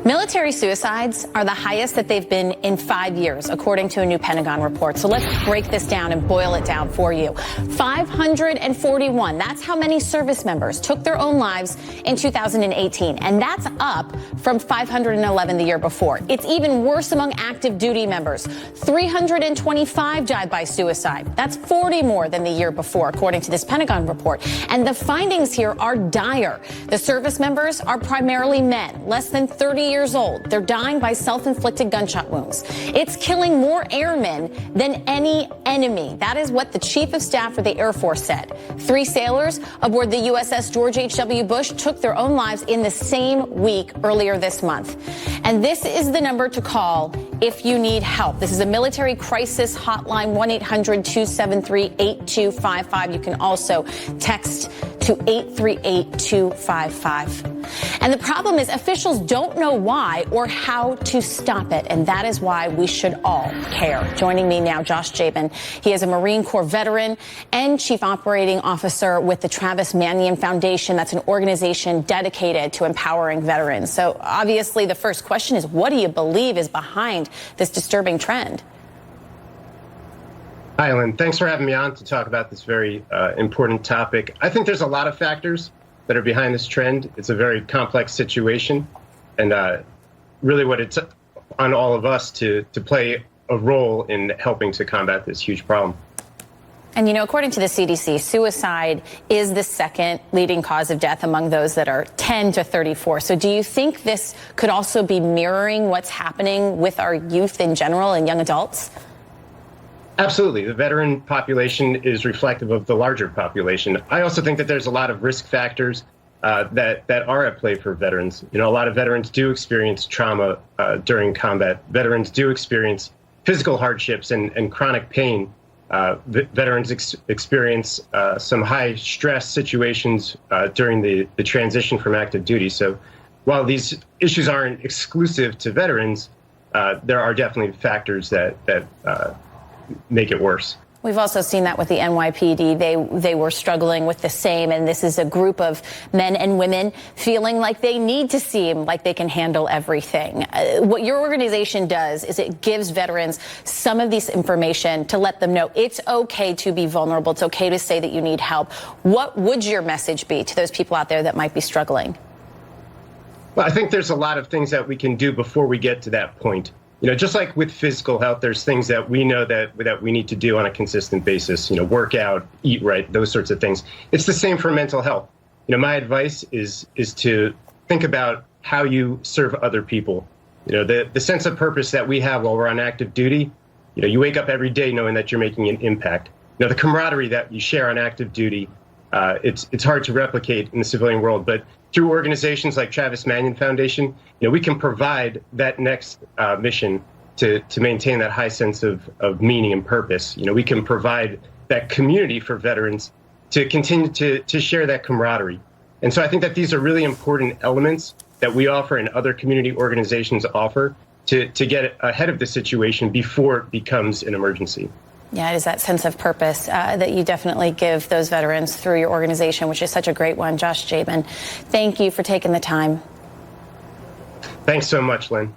Military suicides are the highest that they've been in 5 years, according to a new Pentagon report. So let's break this down and boil it down for you. 541, that's how many service members took their own lives in 2018. And that's up from 511 the year before. It's even worse among active duty members. 325 died by suicide. That's 40 more than the year before, according to this Pentagon report. And the findings here are dire. The service members are primarily men, less than 30 years old. They're dying by self-inflicted gunshot wounds. It's killing more airmen than any enemy. That is what the Chief of Staff for the Air Force said. 3 sailors aboard the USS George H.W. Bush took their own lives in the same week earlier this month. And this is the number to call if you need help. This is a military crisis hotline, 1-800-273-8255. You can also text to 838-255. And the problem is officials don't know why or how to stop it. And that is why we should all care. Joining me now, Josh Jabin. He is a Marine Corps veteran and Chief Operating Officer with the Travis Manion Foundation. That's an organization dedicated to empowering veterans. So obviously the first question is, what do you believe is behind this disturbing trend? Hi, Lynn. Thanks for having me on to talk about this very important topic. I think there's a lot of factors that are behind this trend. It's a very complex situation, and really what it's on all of us to play a role in helping to combat this huge problem. And, you know, according to the CDC, suicide is the second leading cause of death among those that are 10 to 34. So do you think this could also be mirroring what's happening with our youth in general and young adults? Absolutely. The veteran population is reflective of the larger population. I also think that there's a lot of risk factors that are at play for veterans. You know, a lot of veterans do experience trauma during combat. Veterans do experience physical hardships and chronic pain. Veterans experience some high stress situations during the transition from active duty. So while these issues aren't exclusive to veterans, there are definitely factors that make it worse. We've also seen that with the NYPD. They were struggling with the same, and this is a group of men and women feeling like they need to seem like they can handle everything. What your organization does is it gives veterans some of this information to let them know it's okay to be vulnerable. It's okay to say that you need help. What would your message be to those people out there that might be struggling? Well, I think there's a lot of things that we can do before we get to that point. You know, just like with physical health, there's things that we know that we need to do on a consistent basis, you know, work out, eat right, those sorts of things. It's the same for mental health. You know, my advice is to think about how you serve other people. You know, the sense of purpose that we have while we're on active duty, you know, you wake up every day knowing that you're making an impact. You know, the camaraderie that you share on active duty, it's hard to replicate in the civilian world, but through organizations like Travis Manion Foundation, you know, we can provide that next mission to maintain that high sense of meaning and purpose. You know, we can provide that community for veterans to continue to share that camaraderie. And so I think that these are really important elements that we offer and other community organizations offer to get ahead of the situation before it becomes an emergency. Yeah, it is that sense of purpose that you definitely give those veterans through your organization, which is such a great one. Josh Jabin, thank you for taking the time. Thanks so much, Lynn.